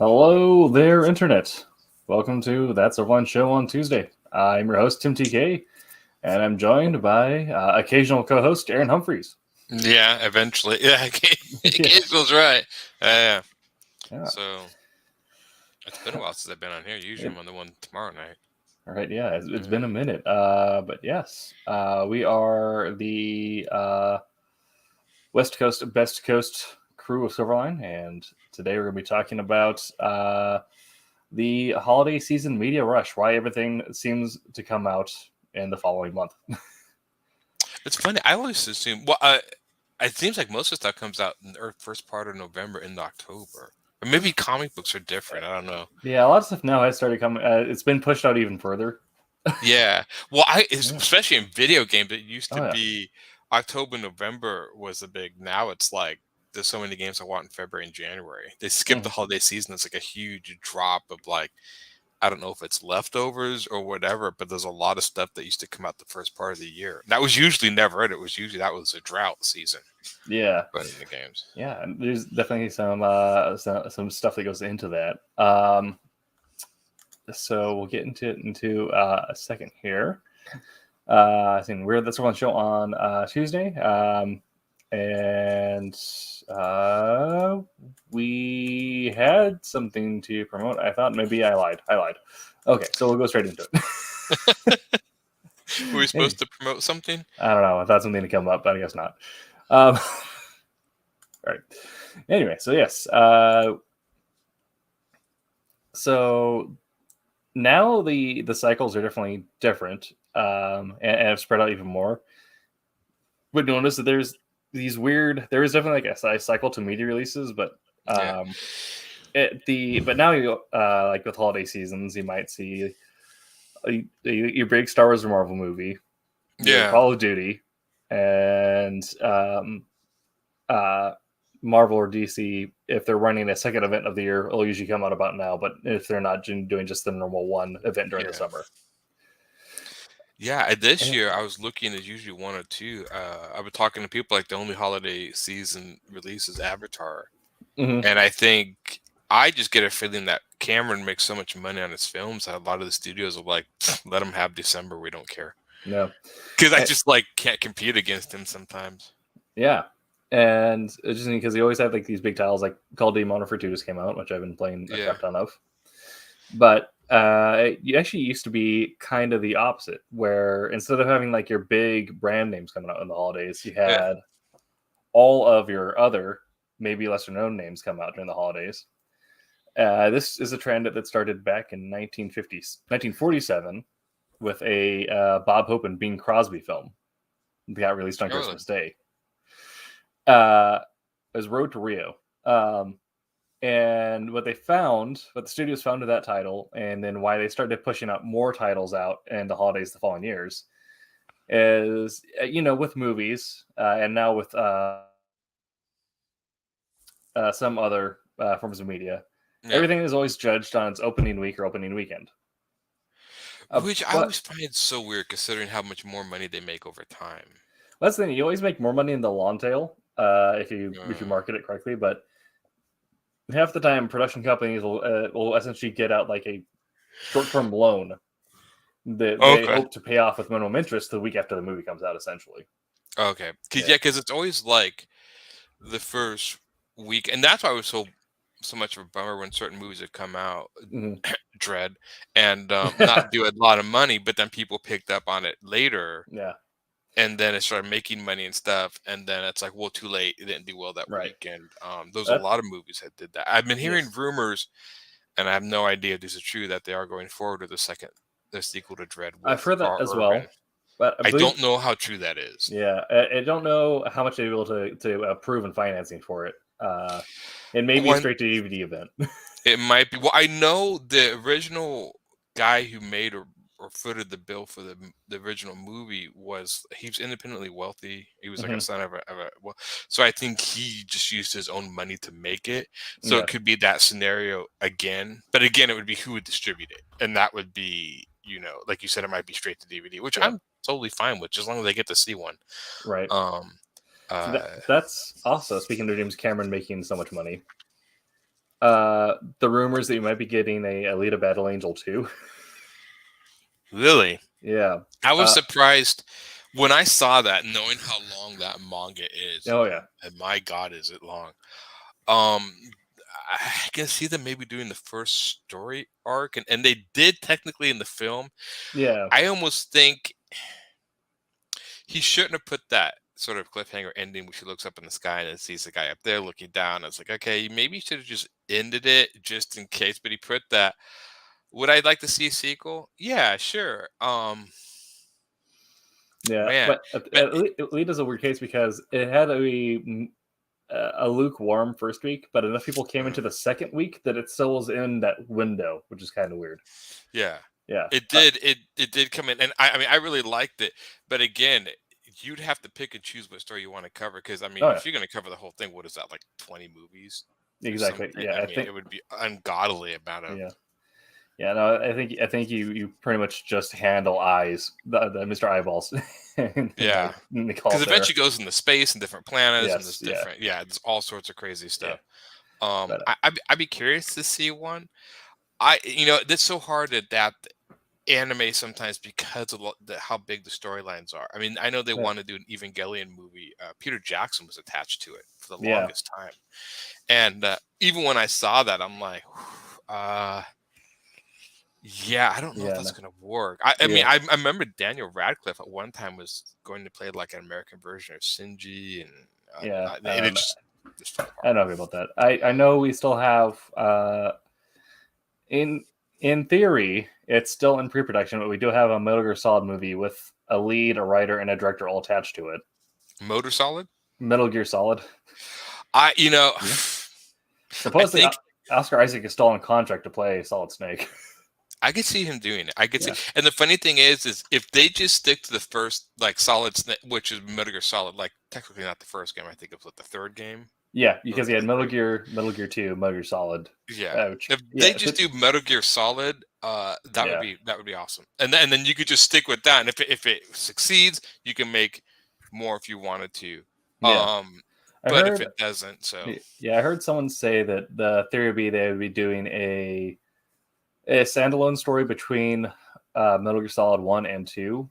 Hello there, Internet. Welcome to That's a One Show on Tuesday. I'm your host, Tim TK, and I'm joined by occasional co-host, Aaron Humphreys. Yeah, eventually. Yeah, occasional's right. Yeah. So, it's been a while since I've been on here. Usually I'm on the one tomorrow night. All right, yeah, it's been a minute. But yes, we are the West Coast, Best Coast crew of Silverline, and today we're going to be talking about the holiday season media rush, why everything seems to come out in the following month. It's funny. I always assume, it seems like most of the stuff comes out in the first part of November into October. Or maybe comic books are different. I don't know. Yeah, a lot of stuff now has started coming. It's been pushed out even further. Yeah. Well, especially in video games, it used to be October, November was a big. Now it's like there's so many games I want in February and January. They skip the holiday season. It's like a huge drop of like, I don't know if it's leftovers or whatever, but there's a lot of stuff that used to come out the first part of the year. That was usually never it. It was usually that was a drought season. Yeah. But in the games. Yeah, there's definitely some stuff that goes into that. So we'll get into a second here. I think That's One Show on Tuesday. And we had something to promote. I thought maybe I lied. Okay, so we'll go straight into it. Were we supposed to promote something? I don't know. I thought something to come up, but I guess not. All right. Anyway, so yes. So now the cycles are definitely different, and have spread out even more. But notice that there is definitely like a cycle to media releases, but but now you like with holiday seasons, you might see your big Star Wars or Marvel movie, Call of Duty, and Marvel or DC, if they're running a second event of the year, it'll usually come out about now. But if they're not doing just the normal one event during the summer. Yeah, this year I was looking at usually one or two. I've been talking to people like the only holiday season release is Avatar. And I think I just get a feeling that Cameron makes so much money on his films that a lot of the studios are like, let him have December. We don't care. No. Because I just can't compete against him sometimes. Yeah. And it's just because he always have like these big titles, like Call of Duty Modern Warfare 2 just came out, which I've been playing a crap ton of. But it actually used to be kind of the opposite, where instead of having like your big brand names coming out in the holidays, you had all of your other, maybe lesser known names come out during the holidays. This is a trend that started back in 1947 with a Bob Hope and Bing Crosby film that got released on Christmas Day. It was Road to Rio. And what the studios found of that title, and then why they started pushing out more titles out in the holidays the following years, is, with movies and now with some other forms of media, everything is always judged on its opening week or opening weekend. Which I always find so weird considering how much more money they make over time. That's the thing. You always make more money in the long tail if you market it correctly, but half the time production companies will essentially get out like a short-term loan that they hope to pay off with minimum interest the week after the movie comes out, essentially. Okay. Because it's always like the first week, and that's why it was so much of a bummer when certain movies have come out, Dread, and not do a lot of money, but then people picked up on it later. Yeah. And then it started making money and stuff, and then it's like, well, too late. It didn't do well that weekend. There's a lot of movies that did that. I've been hearing rumors, and I have no idea if this is true, that they are going forward with the sequel to Dread. I've heard that as well, but I don't know how true that is. Yeah, I don't know how much they're able to prove in financing for it. It may be a straight to DVD event. It might be. Well, I know the original guy who made or footed the bill for the original movie he was independently wealthy. He was like a son of a so I think he just used his own money to make it. So it could be that scenario again. But again, it would be who would distribute it, and that would be, like you said, it might be straight to DVD, which I'm totally fine with, as long as they get to see one. Right. That's also, speaking of James Cameron making so much money, the rumors that you might be getting a Alita Battle Angel 2. Really? Yeah. I was surprised when I saw that, knowing how long that manga is. Oh yeah. And my God, is it long? I can see them maybe doing the first story arc, and they did technically in the film. Yeah. I almost think he shouldn't have put that sort of cliffhanger ending where she looks up in the sky and sees the guy up there looking down. It's like, okay, maybe you should have just ended it just in case. But he put that. Would I like to see a sequel? Yeah, sure. Yeah, Man, but Alita's a weird case because it had a lukewarm first week, but enough people came into the second week that it still was in that window, which is kind of weird. Yeah. Yeah. It did. It did come in, and I mean, I really liked it. But again, you'd have to pick and choose what story you want to cover. Because I mean, if you're going to cover the whole thing, what is that, like 20 movies? Exactly. Yeah, I think it would be ungodly amount of. Yeah. Yeah. No, I think you pretty much just handle eyes, the Mr. Eyeballs. Yeah. Because eventually goes into space and different planets and there's different. Yeah, there's all sorts of crazy stuff. Yeah. I'd be curious to see one. It's so hard to adapt anime sometimes because of how big the storylines are. I mean, I know they want to do an Evangelion movie. Peter Jackson was attached to it for the longest time, and even when I saw that, I'm like, yeah, I don't know if that's gonna work. I mean, I remember Daniel Radcliffe at one time was going to play like an American version of Shinji, and it just I don't know about that. I know we still have in theory, it's still in pre-production, but we do have a Metal Gear Solid movie with a lead, a writer, and a director all attached to it. Motor Solid? Metal Gear Solid. Supposedly Oscar Isaac is still on contract to play Solid Snake. I could see him doing it. I could see, and the funny thing is if they just stick to the first like Solid Snake, which is Metal Gear Solid, like technically not the first game. I think it was the third game. Yeah, because he had Metal Gear 2, Metal Gear Solid. Yeah, if they just do Metal Gear Solid, that would be awesome. And then you could just stick with that. And if it succeeds, you can make more if you wanted to. Yeah. If it doesn't, so yeah, I heard someone say that the theory would be they would be doing a standalone story between Metal Gear Solid 1 and 2,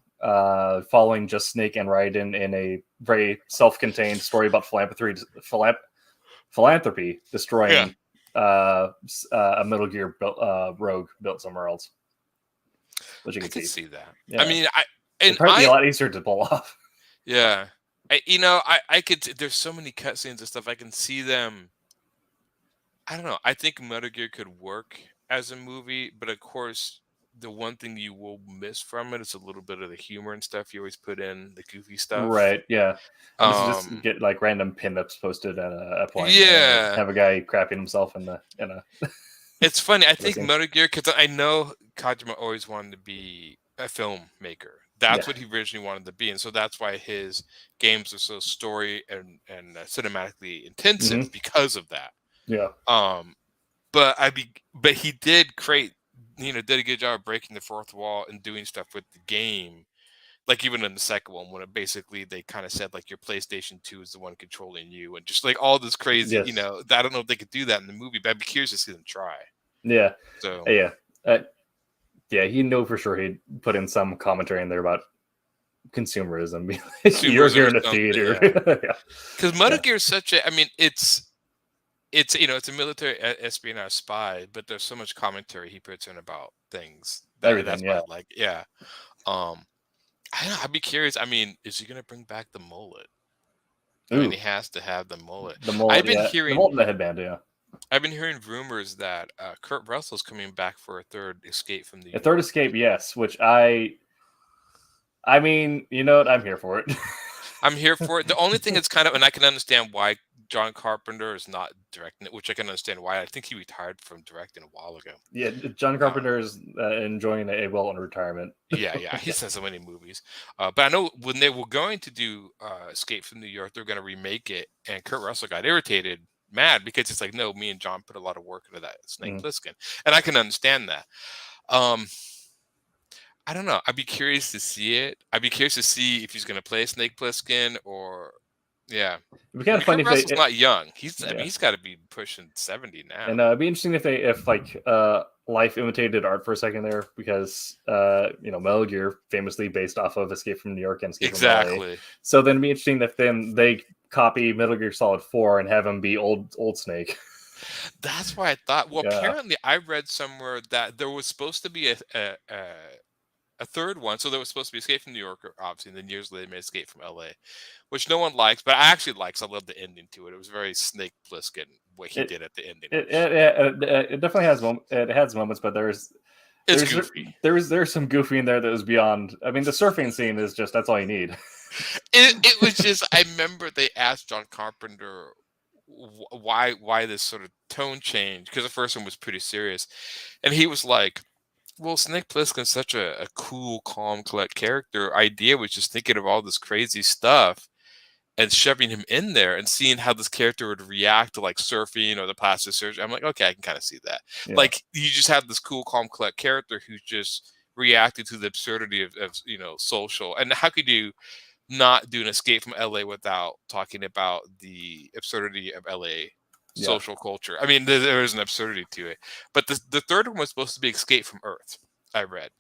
following just Snake and Raiden in a very self-contained story about philanthropy destroying a Metal Gear rogue built somewhere else. Which you can see that. Yeah. I mean, it'd probably be a lot easier to pull off. Yeah. I could. There's so many cutscenes and stuff. I can see them. I don't know. I think Metal Gear could work as a movie, but of course, the one thing you will miss from it is a little bit of the humor and stuff you always put in, the goofy stuff. Right. Yeah. Just get like random pinups posted at a point. Yeah. Have a guy crapping himself in a. It's funny. I think Metal Gear, because I know Kojima always wanted to be a filmmaker. That's what he originally wanted to be, and so that's why his games are so story and cinematically intensive because of that. Yeah. But he did create, did a good job of breaking the fourth wall and doing stuff with the game. Like even in the second one, when basically they kind of said like your PlayStation 2 is the one controlling you, and just like all this crazy, I don't know if they could do that in the movie, but I'd be curious to see them try. Yeah. So yeah, he knew for sure he'd put in some commentary in there about consumerism. You're here in a theater. Because Metal Gear is such a, I mean, it's it's a military espionage spy, but there's so much commentary he puts in about things. Everything, I'd be curious. I mean, is he gonna bring back the mullet? I mean, he has to have the mullet. The mullet, the mullet and the headband, I've been hearing rumors that Kurt Russell's coming back for a third Escape from the. A third Escape, yes. Which I mean, you know what? I'm here for it. I'm here for it. The only thing that's kind of, and I can understand why John Carpenter is not directing it, which I can understand why. I think he retired from directing a while ago. Yeah, John Carpenter is enjoying a well-earned retirement. Yeah, he's done so many movies. But I know when they were going to do Escape from New York, they're going to remake it, and Kurt Russell got irritated, mad, because it's like, no, me and John put a lot of work into that Snake Plissken, and I can understand that. I don't know. I'd be curious to see it. I'd be curious to see if he's going to play Snake Plissken or Yeah. It'd be kind of funny Kurt if Russell's they. not young. I Yeah. mean, he's got to be pushing 70 now. And it'd be interesting if life imitated art for a second there, because Metal Gear famously based off of Escape from New York and Escape from LA. So then it'd be interesting if then they copy Metal Gear Solid 4 and have him be old Snake. That's why I thought. Well, apparently I read somewhere that there was supposed to be a third one. So there was supposed to be Escape from New York, obviously, and then years later they made Escape from LA, which no one likes, but I actually likes. I love the ending to it. It was very Snake Plissken what he did at the ending. It definitely has it has moments, but there's goofy. There's some goofy in there that was beyond. I mean, the surfing scene is just that's all you need. It was just. I remember they asked John Carpenter why this sort of tone change, because the first one was pretty serious, and he was like, well, Snake Plissken's such a cool, calm, collect character. Idea was just thinking of all this crazy stuff and shoving him in there and seeing how this character would react to like surfing or the plastic surgery. I'm like, okay, I can kind of see that. Yeah. Like, you just have this cool, calm, collect character who's just reacting to the absurdity of social. And how could you not do an Escape from LA without talking about the absurdity of LA social culture? I mean, there is an absurdity to it. But the third one was supposed to be Escape from Earth, I read.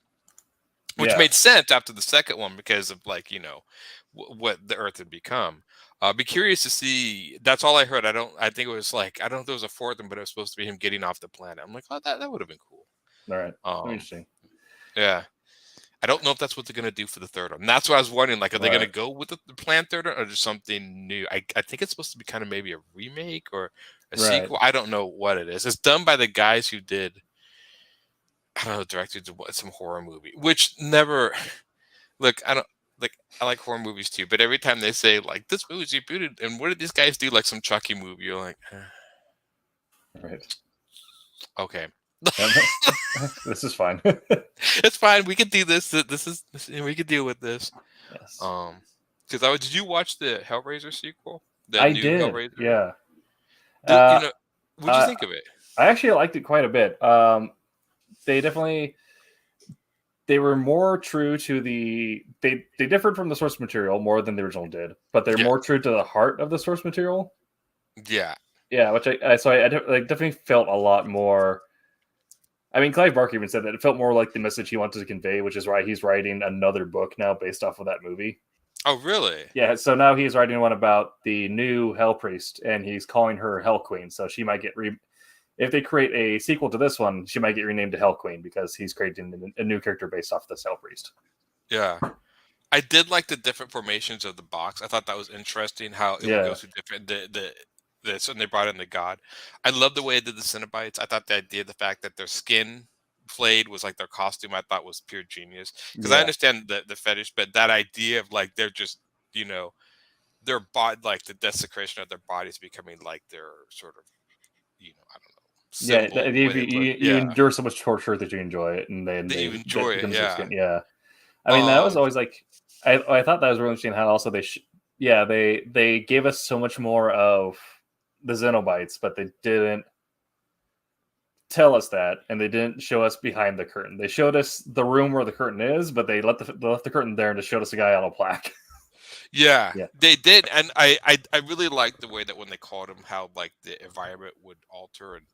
Which made sense after the second one because of what the Earth had become. Be curious to see. That's all I heard. I think it was like, I don't know if there was a fourth one, but it was supposed to be him getting off the planet. I'm like, oh, that would have been cool. All right. Interesting. Yeah. I don't know if that's what they're gonna do for the third one. And that's what I was wondering. Like, are they gonna go with the planned third one or just something new? I think it's supposed to be kind of maybe a remake or a sequel. I don't know what it is. It's done by the guys who did, I don't know, directed some horror movie, which never. Look, I like horror movies too, but every time they say like this movie's rebooted, and what did these guys do? Like some Chucky movie, you're like, right, okay. This is fine. It's fine. We can do this. We can deal with this. Yes. Because did you watch the Hellraiser sequel? I did. Hellraiser? Yeah. What'd you think of it? I actually liked it quite a bit. They were more true to they differed from the source material more than the original did, but they're more true to the heart of the source material. Yeah. Yeah, which I definitely felt a lot more. I mean, Clive Barker even said that it felt more like the message he wanted to convey, which is why he's writing another book now based off of that movie. Oh, really? Yeah, so now he's writing one about the new Hell Priest, and he's calling her Hell Queen. So she might get if they create a sequel to this one, she might get renamed to Hell Queen because he's creating a new character based off this Hell Priest. Yeah. I did like the different formations of the box. I thought that was interesting how it would go through different and they brought in the god. I love the way they did the Cenobites. I thought the idea, the fact that their skin flayed was like their costume, I thought was pure genius. Because I understand the fetish, but that idea of like they're just their body, like the desecration of their bodies becoming like their sort of I don't know. You endure so much torture that you enjoy it, and then you enjoy it. Yeah. I mean, that was always like I thought that was really interesting how also they gave us so much more of the Xenobites, but they didn't tell us that, and they didn't show us behind the curtain. They showed us the room where the curtain is, but they left the curtain there and just showed us a guy on a plaque. Yeah, they did, and I really liked the way that when they called him, how like the environment would alter and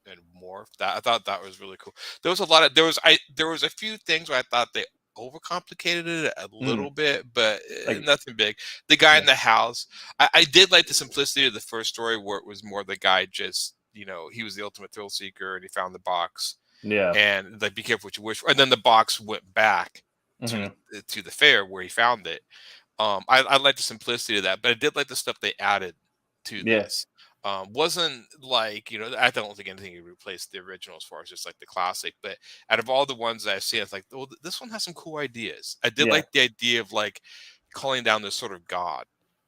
morph. That I thought that was really cool. There was a few things where I thought they overcomplicated it a little bit, but nothing big. The guy in the house, I did like the simplicity of the first story where it was more the guy just he was the ultimate thrill seeker and he found the box. Yeah, and like, be careful what you wish for. And then the box went back to the fair where he found it. I like the simplicity of that, but I did like the stuff they added to this. Wasn't like, I don't think anything could replace the original as far as just like the classic, but out of all the ones that I've seen, it's like, well, this one has some cool ideas. I did like the idea of like calling down this sort of god.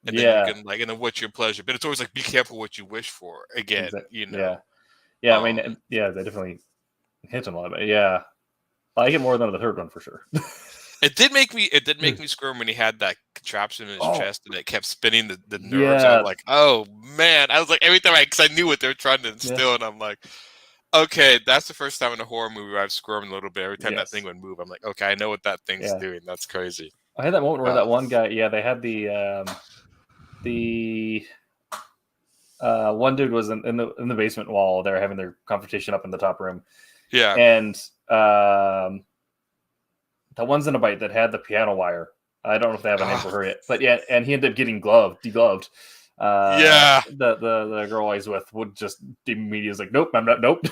And then you can like, and then what's your pleasure? But it's always like, be careful what you wish for again, exactly. Yeah. I mean, they definitely hit him a lot, but I like it more than the third one for sure. It did make me squirm when he had that contraption in his chest and it kept spinning the nerves. I'm like, oh man! I was like, every time because I knew what they were trying to instill, and I'm like, okay, that's the first time in a horror movie where I've squirmed a little bit every time that thing would move. I'm like, okay, I know what that thing's doing. That's crazy. I had that moment where that one guy, they had one dude was in the basement while they were having their confrontation up in the top room. Yeah. And the one Cenobite that had the piano wire. I don't know if they have a name for her yet, but yeah, and he ended up getting degloved. Yeah. The girl I was with would just immediately was like, nope, I'm not, nope.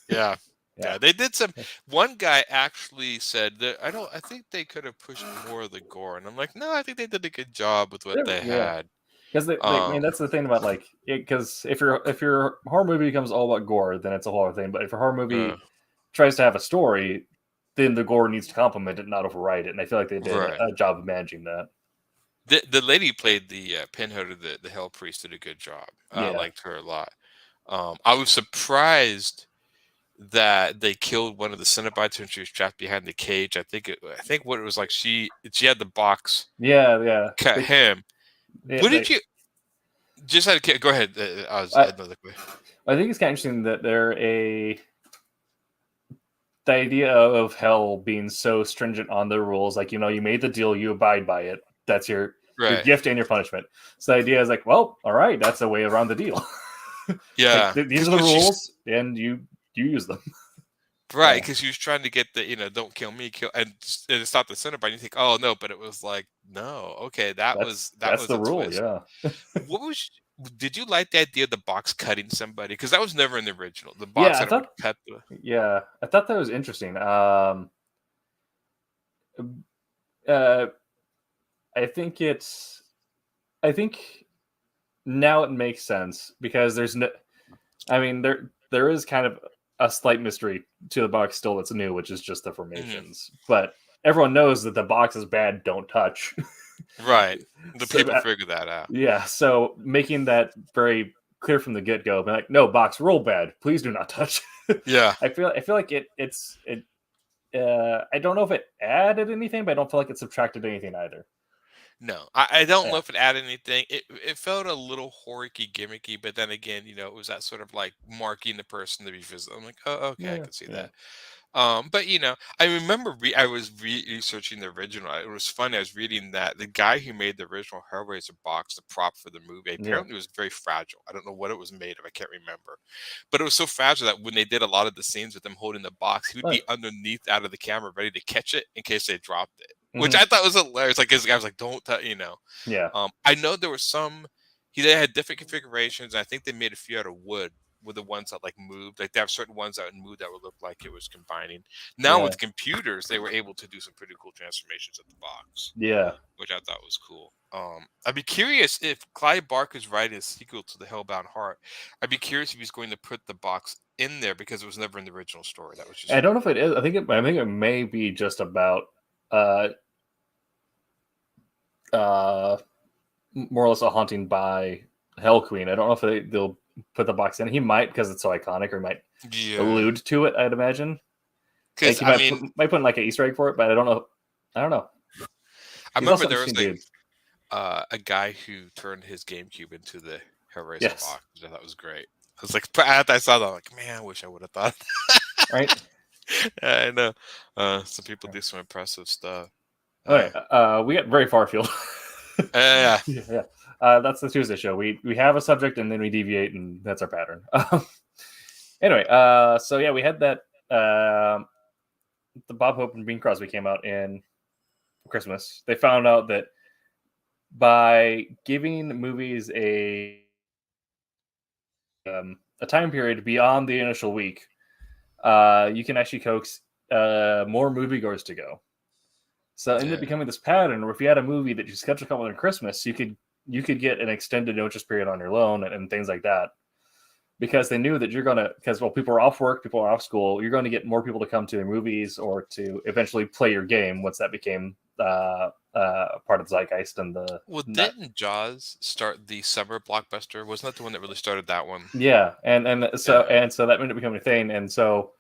Yeah. Yeah, they did some. One guy actually said that I think they could have pushed more of the gore, and I'm like, no, I think they did a good job with what they had. Because I mean, that's the thing about like, because if your horror movie becomes all about gore, then it's a whole other thing. But if a horror movie tries to have a story, then the gore needs to complement it, not override it. And I feel like they did a job of managing that. The lady who played the pinhead of the Hell Priest did a good job. I liked her a lot. I was surprised that they killed one of the Cenobites when she was trapped behind the cage. I think what it was like, she had the box. Yeah. Cut him. What did you? Just had to go ahead. I think it's kind of interesting that the idea of hell being so stringent on their rules, like, you made the deal, you abide by it. That's your gift and your punishment. So the idea is like, well, all right, that's a way around the deal. Yeah, like, these are the rules, and you use them. Right, because he was trying to get the, don't kill me, and it's not the Cenobite. You think, oh no, but it was like, no, okay, that was the rule. Twist. Yeah. Did you like the idea of the box cutting somebody? Because that was never in the original. The box I thought that was interesting. I think now it makes sense because there's no. I mean, there is kind of a slight mystery to the box still that's new, which is just the formations. But everyone knows that the box is bad, don't touch. Right. The people figure that out. Yeah, so making that very clear from the get-go, being like, no, box, roll bad. Please do not touch. Yeah. I feel like it's I don't know if it added anything, but I don't feel like it subtracted anything either. No, I don't know if it added anything. It felt a little horricky, gimmicky, but then again, it was that sort of like marking the person to be visible. I'm like, oh, okay, I can see that. But I remember I was researching the original. It was funny. I was reading that the guy who made the original Hellraiser box, the prop for the movie, apparently it was very fragile. I don't know what it was made of. I can't remember, but it was so fragile that when they did a lot of the scenes with him holding the box, he would be underneath out of the camera, ready to catch it in case they dropped it. Which I thought was hilarious. Like, his guy was like, "Don't touch," Yeah. I know there were some. They had different configurations. And I think they made a few out of wood. With the ones that like moved, like they have certain ones that would move that would look like it was combining. Now with computers, they were able to do some pretty cool transformations of the box. Yeah, which I thought was cool. I'd be curious if Clive Barker's writing a sequel to the Hellbound Heart. I'd be curious if he's going to put the box in there because it was never in the original story. That was just. I don't know if it is. I think it may be just about more or less a haunting by Hell Queen. I don't know if they'll put the box in. He might because it's so iconic, or might allude to it. I'd imagine. Because like, might put in like an Easter egg for it, but I don't know. I remember there was like a guy who turned his GameCube into the Hellraiser box. I thought that was great. I was like, after I saw that, I'm like, man, I wish I would have thought. Right. I know. Some people do some impressive stuff. All right. We got very far afield. Yeah. That's the Tuesday show. We have a subject and then we deviate, and that's our pattern. Anyway, so yeah, we had that. The Bob Hope and Bing Crosby came out in Christmas. They found out that by giving movies a time period beyond the initial week, you can actually coax more moviegoers to go. So it ended up becoming this pattern where if you had a movie that you scheduled coming on Christmas, you could get an extended notice period on your loan and things like that. Because they knew that people are off work, people are off school, you're going to get more people to come to the movies or to eventually play your game once that became part of the zeitgeist. And didn't Jaws start the summer blockbuster? Wasn't that the one that really started that one? Yeah, and so that ended up becoming a thing, and so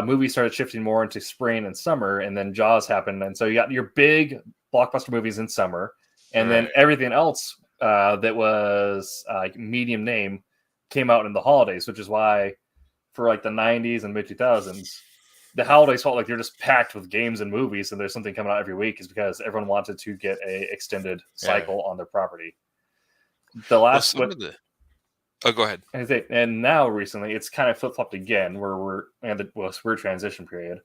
movies started shifting more into spring and summer, and then Jaws happened, and so you got your big blockbuster movies in summer, and then everything else that was medium name came out in the holidays, which is why for like the 90s and mid 2000s, the holidays felt like they're just packed with games and movies, and there's something coming out every week, is because everyone wanted to get a extended cycle on their property. Oh, go ahead. And now recently, it's kind of flip flopped again, where we're in the weird transition period,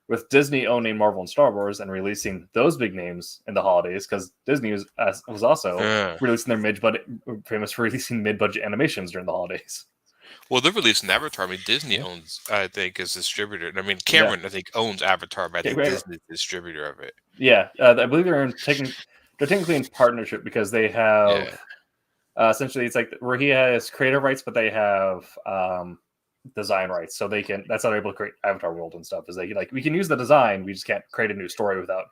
with Disney owning Marvel and Star Wars and releasing those big names in the holidays, because Disney was also releasing their mid-budget, famous for releasing mid-budget animations during the holidays. Well, they're releasing Avatar. I mean, Disney owns, I think, is distributor. I mean, Cameron, I think, owns Avatar, but I think Disney's the distributor of it. Yeah, I believe they're technically in partnership because they have essentially it's like where he has creative rights, but they have design rights, so they can. That's how they're able to create Avatar World and stuff. Is they like we can use the design, we just can't create a new story without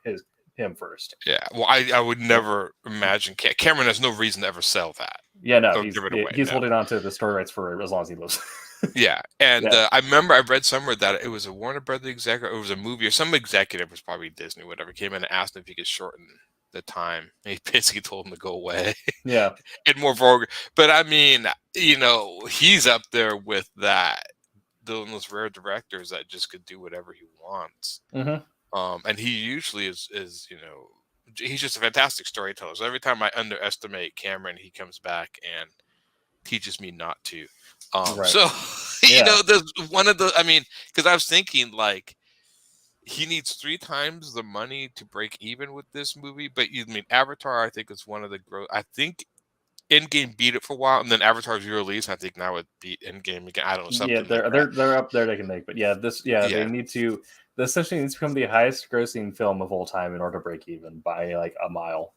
him first. Yeah, well, I would never imagine Cameron has no reason to ever sell that. Yeah, no, he's holding on to the story rights for as long as he lives. Yeah, and I remember I read somewhere that it was a Warner Brothers executive, it was a movie, or some executive, was probably Disney, whatever, came in and asked him if he could shorten the time. And he basically told him to go away. Yeah, and more vulgar. But I mean, he's up there with that. Those rare directors that just could do whatever he wants. Mm-hmm. And he usually is he's just a fantastic storyteller. So every time I underestimate Cameron, he comes back and teaches me not to. So, there's one of the, I mean, because I was thinking, like, he needs 3 times the money to break even with this movie. But you mean Avatar, I think, is one of the I think Endgame beat it for a while, and then Avatar's re-release, I think now it beat Endgame again. I don't know, something. Yeah, they're up there they can make, but they need to. This essentially needs to become the highest grossing film of all time in order to break even by like a mile.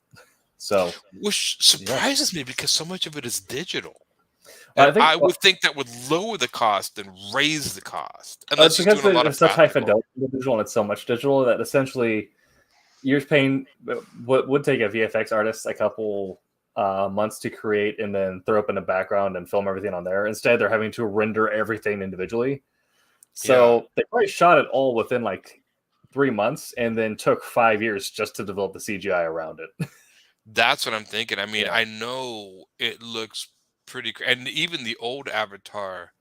So, which surprises me because so much of it is digital. I would think that would lower the cost and raise the cost. It's because it's such high fidelity visual and it's so much digital that essentially you're paying what would take a VFX artist a couple months to create and then throw up in the background and film everything on there. Instead, they're having to render everything individually. So they probably shot it all within like 3 months and then took 5 years just to develop the CGI around it. That's what I'm thinking. I mean, I know it looks pretty, and even the old Avatar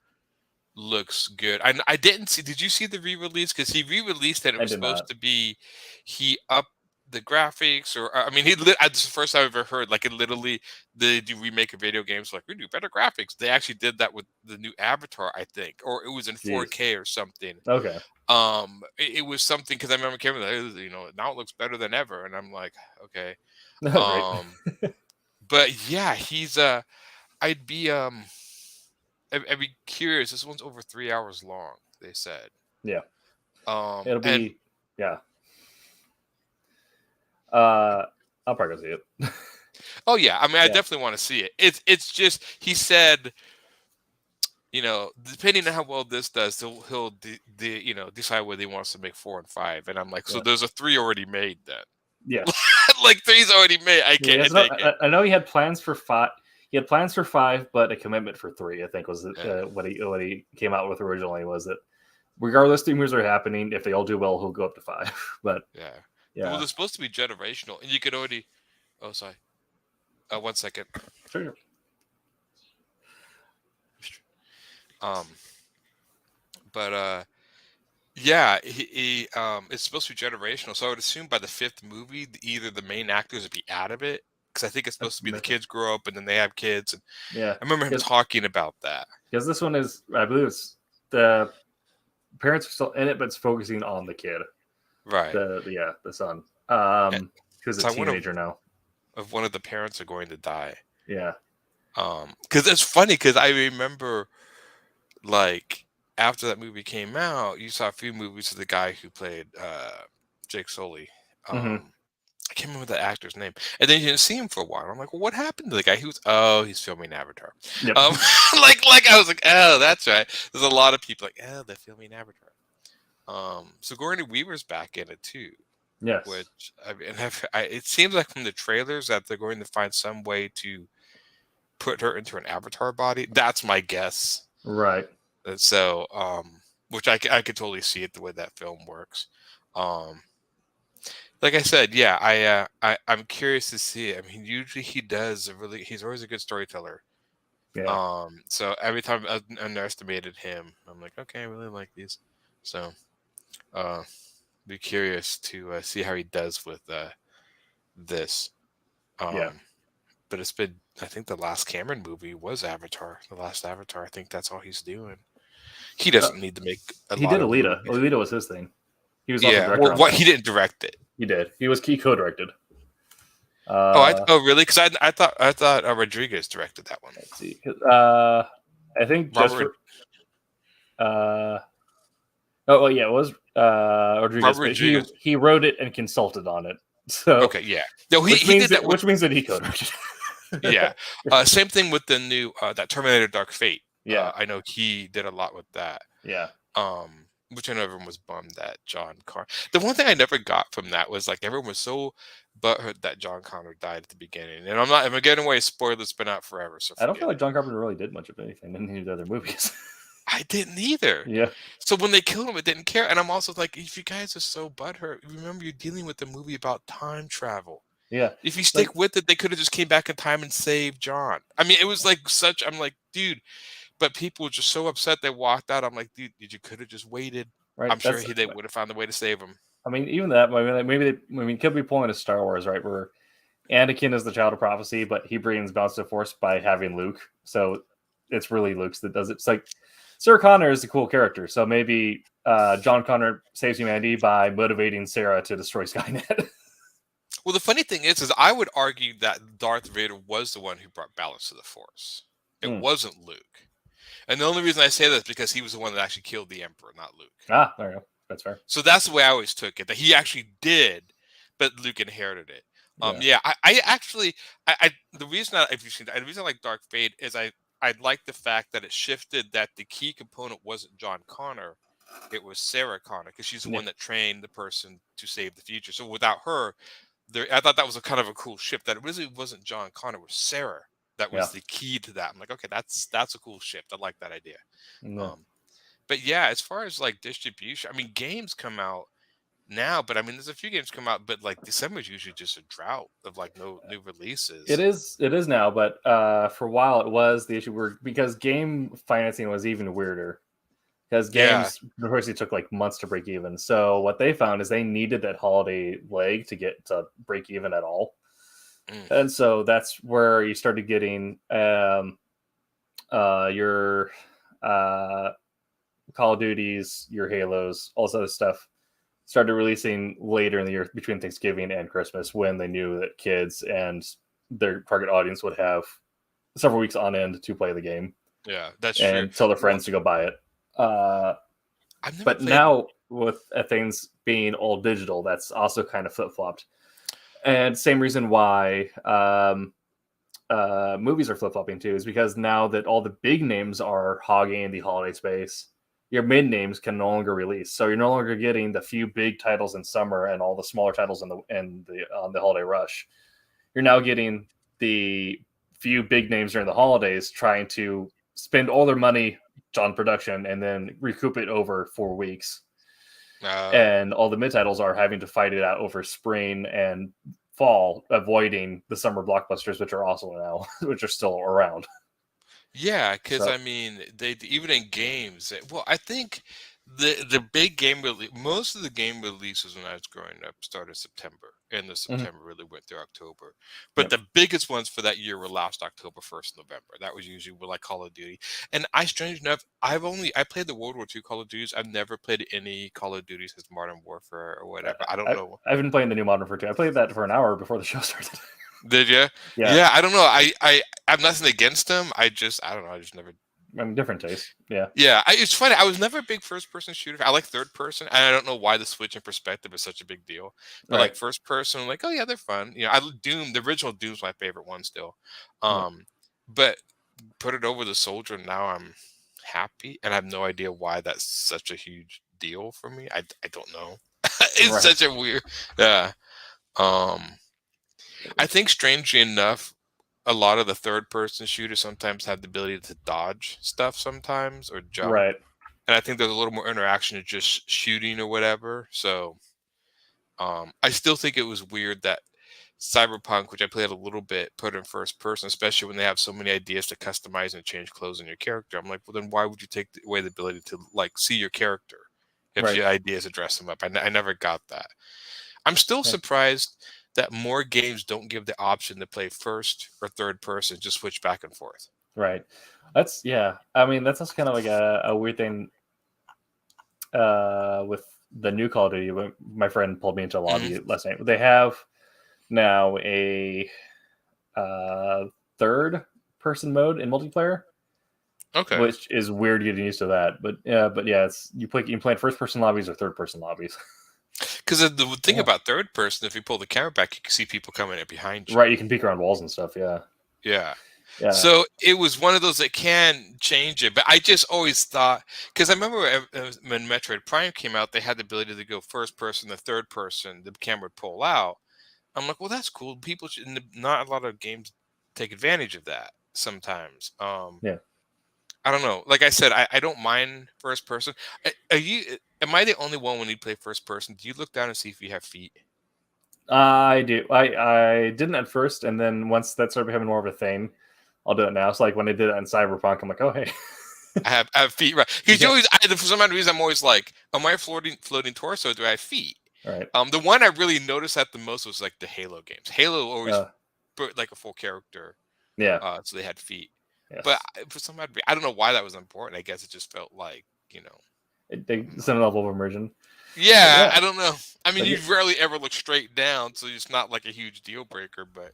looks good. I didn't see. Did you see the re-release? Because he re-released that it was supposed to be. He upped the graphics, or I mean, it's the first time I've ever heard. Like, it literally, they do remake a video games. Like, we do better graphics. They actually did that with the new Avatar, I think, or it was in 4K or something. Okay. It was something because I remember Cameron, now it looks better than ever, and I'm like, okay. But yeah, he's I'd be curious. This one's over 3 hours long, they said. Yeah. It'll be I'll probably go see it. Oh yeah, I mean, I definitely want to see it. It's just, he said, depending on how well this does, he'll decide whether he wants to make 4 and 5. And I'm like, so there's a 3 already made then. Yeah. Like 3's already made. I can't take it. I know he had plans for 5. He had plans for 5, but a commitment for 3, I think, was what he came out with originally, was that regardless of movies are happening, if they all do well, he'll go up to 5. But yeah. Well, they're supposed to be generational, and you could already. Oh, sorry. 1 second. Sure. But yeah, he it's supposed to be generational. So I would assume by the 5th movie, either the main actors would be out of it, because I think it's supposed to be the kids grow up and then they have kids. And I remember him talking about that. Because this one is, I believe it's the parents are still in it, but it's focusing on the kid. Right. The son. Who's a teenager now. If one of the parents are going to die. Yeah. Because it's funny, because I remember, like, after that movie came out, you saw a few movies of the guy who played Jake Sully. I can't remember the actor's name. And then you didn't see him for a while. I'm like, well, what happened to the guy? He's filming Avatar. Yep. Like I was like, oh, that's right. There's a lot of people like, oh, they're filming Avatar. Sigourney Weaver's back in it too. Yes. Which it seems like from the trailers that they're going to find some way to put her into an Avatar body. That's my guess. Right. So, which I could totally see it the way that film works. Like I said, yeah, I'm curious to see it. I mean, usually he's always a good storyteller. Yeah. So every time I underestimated him, I'm like, okay, I really like these. So, be curious to see how he does with this. but it's been. I think the last Cameron movie was Avatar. The last Avatar. I think that's all he's doing. He doesn't need to make a he lot did of Alita. movies. Alita was his thing. He was also director well, on what that. he didn't direct it. He did. He co-directed. Really? Because I thought Rodriguez directed that one. Let's see. I think just Robert, for. It was Rodriguez. Robert Rodriguez. He wrote it and consulted on it. So okay, yeah. No, he did that. Which means that he co-directed. Yeah. Same thing with the new that Terminator Dark Fate. Yeah. I know he did a lot with that. Yeah. Which I know everyone was bummed that John Connor. The one thing I never got from that was like everyone was so butthurt that John Connor died at the beginning. And I'm getting away. Spoilers been out forever. So I don't feel like John Carpenter really did much of anything in any of the other movies. I didn't either. Yeah. So when they killed him, I didn't care. And I'm also like, if you guys are so butthurt, remember you're dealing with a movie about time travel. Yeah. If you stick with it, they could have just came back in time and saved John. I mean, it was like I'm like, dude. But people were just so upset they walked out. I'm like, dude, you could have just waited. Right. I'm sure they would have found a way to save him. I mean, even that, maybe they could be pulling a Star Wars, right? Where Anakin is the child of prophecy, but he brings balance to the Force by having Luke. So it's really Luke's that does it. It's like Sarah Connor is a cool character. So maybe John Connor saves humanity by motivating Sarah to destroy Skynet. Well, the funny thing is I would argue that Darth Vader was the one who brought balance to the Force. It wasn't Luke. And the only reason I say that is because he was the one that actually killed the Emperor, not Luke. Ah, there you go. That's fair. So that's the way I always took it, that he actually did, but Luke inherited it. The reason I like Dark Fate is I like the fact that it shifted that the key component wasn't John Connor, it was Sarah Connor, because she's the one that trained the person to save the future. So without her, I thought that was a kind of a cool shift, that it really wasn't John Connor, it was Sarah. That was the key to that. I'm like, okay, that's a cool shift. I like that idea. Yeah. But yeah, as far as like distribution, I mean, games come out now, but I mean, there's a few games come out, but like December is usually just a drought of like no new releases. It is now, but for a while it was the issue because game financing was even weirder. Because games notoriously took like months to break even. So what they found is they needed that holiday leg to get to break even at all. And so that's where you started getting your Call of Duties, your Halos, all this other stuff started releasing later in the year between Thanksgiving and Christmas, when they knew that kids and their target audience would have several weeks on end to play the game. Yeah, that's true. And tell their friends to go buy it. But now with things being all digital, that's also kind of flip-flopped. And same reason why movies are flip-flopping too is because now that all the big names are hogging the holiday space, your mid names can no longer release. So you're no longer getting the few big titles in summer and all the smaller titles on the holiday rush. You're now getting the few big names during the holidays trying to spend all their money on production and then recoup it over 4 weeks. And all the mid titles are having to fight it out over spring and fall, avoiding the summer blockbusters, which are also now, which are still around. Yeah, because I mean, they even in games. Well, I think the big game most of the game releases when I was growing up started September, and the September really went through October. But the biggest ones for that year were last October, 1st November. That was usually like Call of Duty. And strange enough, I played the World War II Call of Duties. I've never played any Call of Duties as Modern Warfare or whatever. I don't know. I've been playing the new Modern Warfare 2. I played that for an hour before the show started. Did you? Yeah. I don't know. I'm nothing against them. I don't know. I just never. I mean, different taste. Yeah. Yeah. It's funny. I was never a big first person shooter. I like third person. And I don't know why the switch in perspective is such a big deal. But like first person, I'm like, oh yeah, they're fun. You know, Doom, the original Doom's my favorite one still. But put it over the Soldier, now I'm happy. And I have no idea why that's such a huge deal for me. I don't know. It's such a weird. Yeah. I think strangely enough, a lot of the third-person shooters sometimes have the ability to dodge stuff sometimes or jump. Right. And I think there's a little more interaction than just shooting or whatever. So I still think it was weird that Cyberpunk, which I played a little bit, put in first person, especially when they have so many ideas to customize and change clothes in your character. I'm like, well, then why would you take away the ability to like see your character if your idea is to dress them up? I never got that. I'm still surprised that more games don't give the option to play first or third person, just switch back and forth. Right. That's I mean, that's also kind of like a weird thing with the new Call of Duty. My friend pulled me into a lobby last night. They have now a third person mode in multiplayer. Okay. Which is weird getting used to that. But yeah, it's you can play in first person lobbies or third person lobbies. Because the thing about third person, if you pull the camera back, you can see people coming in behind you. Right, you can peek around walls and stuff. Yeah. Yeah. So it was one of those that can change it, but I just always thought, because I remember when Metroid Prime came out, they had the ability to go first person, the third person, the camera would pull out. I'm like, well, that's cool. People should, not a lot of games take advantage of that sometimes. Yeah. I don't know. Like I said, I don't mind first person. Am I the only one when you play first person? Do you look down and see if you have feet? I do. I didn't at first, and then once that started becoming more of a thing, I'll do it now. So like when I did it in Cyberpunk, I'm like, oh hey, I have feet, right? Because always, for some odd reason, I'm always like, am I floating torso? Or do I have feet? Right. The one I really noticed that the most was like the Halo games. Halo always put like a full character. Yeah. So they had feet. Yes. But for some odd reason, I don't know why that was important. I guess it just felt like, some level of immersion. Yeah, I don't know. I mean, you rarely ever look straight down, so it's not like a huge deal breaker. But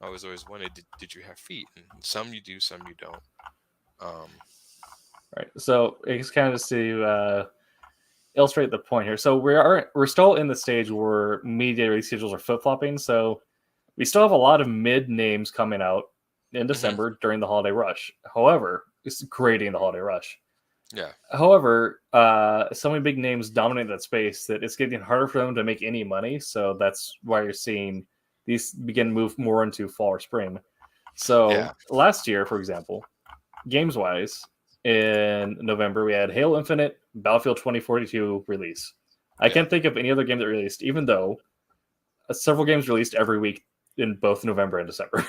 I was always wondering, did you have feet? And some you do, some you don't. Right. So it's kind of just to illustrate the point here. So we're still in the stage where media release schedules are flip flopping. So we still have a lot of mid names coming out in December during the holiday rush. However, it's creating the holiday rush. Yeah. However, so many big names dominate that space that it's getting harder for them to make any money. So that's why you're seeing these begin to move more into fall or spring. So last year, for example, games-wise, in November, we had Halo Infinite, Battlefield 2042 release. I can't think of any other game that released, even though several games released every week in both November and December.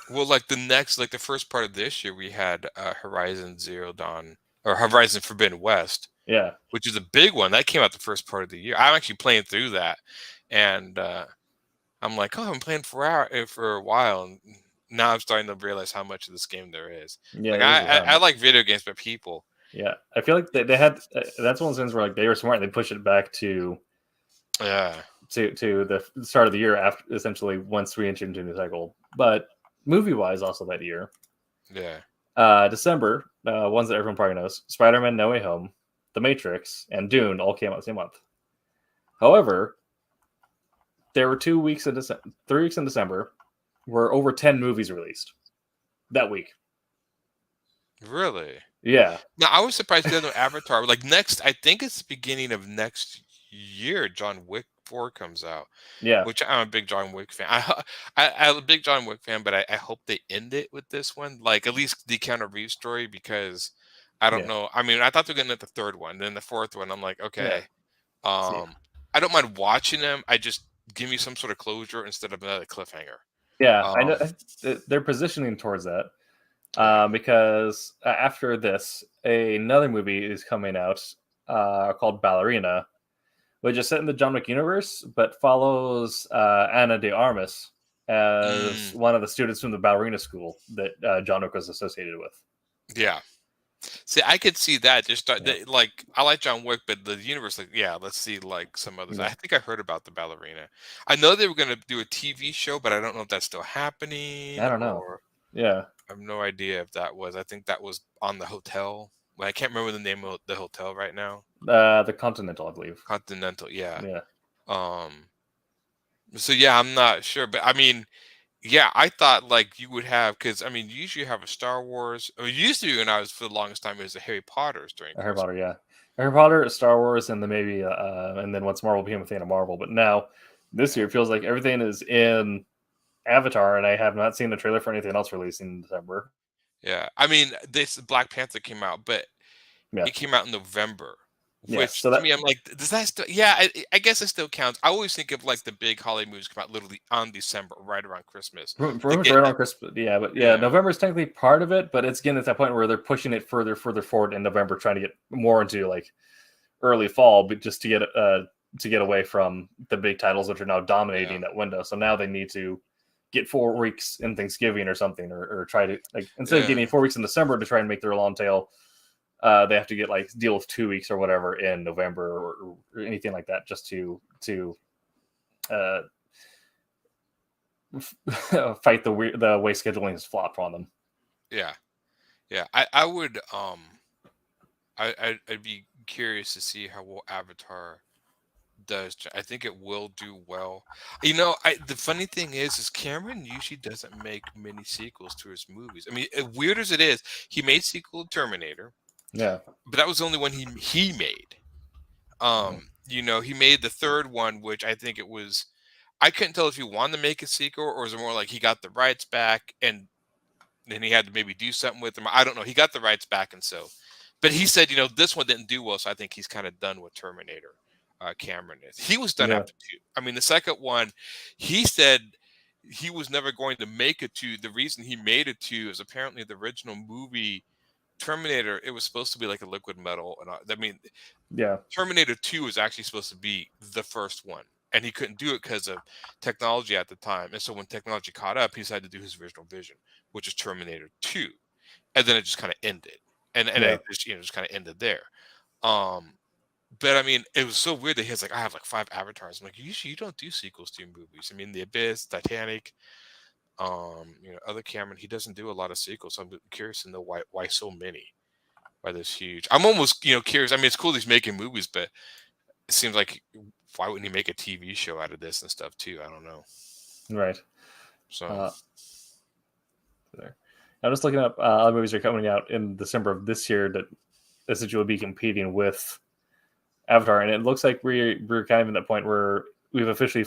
Well, like the first part of this year, we had Horizon Zero Dawn, or Horizon Forbidden West. Yeah. Which is a big one. That came out the first part of the year. I'm actually playing through that. And I'm like, oh, I'm playing for a while. And now I'm starting to realize how much of this game there is. Yeah, like I like video games, but people. Yeah. I feel like they had, that's one of the things where like they were smart and they pushed it back to the start of the year after, essentially, once we entered into a new cycle. But movie-wise, also that year. Yeah. December, ones that everyone probably knows, Spider-Man No Way Home, The Matrix, and Dune all came out the same month. However, there were 3 weeks in December where over 10 movies released that week. Really? Yeah. Now, I was surprised there's no Avatar. Like I think it's the beginning of next year, John Wick 4 comes out. Yeah. Which I'm a big John Wick fan. I'm a big John Wick fan, but I hope they end it with this one. Like, at least the Keanu Reeves story, because I don't know. I mean, I thought they were getting at the third one. Then the fourth one, I'm like, okay. I don't mind watching them. I just give me some sort of closure instead of another cliffhanger. Yeah, I know they're positioning towards that. Because after this, another movie is coming out called Ballerina, which is set in the John Wick universe, but follows Ana de Armas as one of the students from the ballerina school that John Wick was associated with. Yeah. See, I could see that. Like, I like John Wick, but the universe, like, let's see, like, some others. I think I heard about the ballerina. I know they were going to do a TV show, but I don't know if that's still happening. I don't know. Yeah. I have no idea if that was. I think that was on the hotel. Well, I can't remember the name of the hotel right now. The Continental, I believe. Continental, yeah. Yeah. So, yeah, I'm not sure. But, I mean, yeah, I thought, like, you would have, because, I mean, you usually have a Star Wars. Or used to be when I was, for the longest time, it was the Harry Potters during Harry Potter, yeah. Harry Potter, Star Wars, and then maybe, and then once Marvel became a thing of Marvel. But now, this year, it feels like everything is in Avatar, and I have not seen the trailer for anything else releasing in December. Yeah, I mean, this Black Panther came out, but it came out in November. Which to me, I'm like, does that still? Yeah, I guess it still counts. I always think of like the big holiday movies come out literally on December, right around Christmas. Right around Christmas, yeah. But November is technically part of it, but it's again at that point where they're pushing it further forward in November, trying to get more into like early fall, but just to get to get away from the big titles which are now dominating that window. So now they need to get 4 weeks in Thanksgiving or something, or try to, like, instead of getting 4 weeks in December to try and make their long tail, they have to get like deal with 2 weeks or whatever in November or anything like that, just to fight the way scheduling is flopped on them. Yeah. I would I'd be curious to see how well Avatar does. I think it will do well. The funny thing is Cameron usually doesn't make many sequels to his movies. I mean, weird as it is, he made sequel to Terminator. Yeah. But that was the only one he made. He made the third one, which I think it was, I couldn't tell if he wanted to make a sequel or was it more like he got the rights back and then he had to maybe do something with them. I don't know. He got the rights back, and so, but he said, this one didn't do well, so I think he's kind of done with Terminator. Cameron is. He was done after 2. I mean, the second one, he said he was never going to make a 2. The reason he made a 2 is apparently the original movie Terminator, it was supposed to be like a liquid metal, and Terminator 2 was actually supposed to be the first one, and he couldn't do it because of technology at the time. And so when technology caught up, he decided to do his original vision, which is Terminator 2, and then it just kind of ended, and it just kind of ended there. But I mean, it was so weird that he has I have like 5 avatars. I'm like, usually you don't do sequels to your movies. I mean, The Abyss, Titanic, other Cameron, he doesn't do a lot of sequels. So I'm curious to know why so many, why this huge. I'm almost curious. I mean, it's cool he's making movies, but it seems like why wouldn't he make a TV show out of this and stuff too? I don't know. Right. So there. I'm just looking up other movies that are coming out in December of this year that essentially will be competing with Avatar, and it looks like we're kind of in that point where we've officially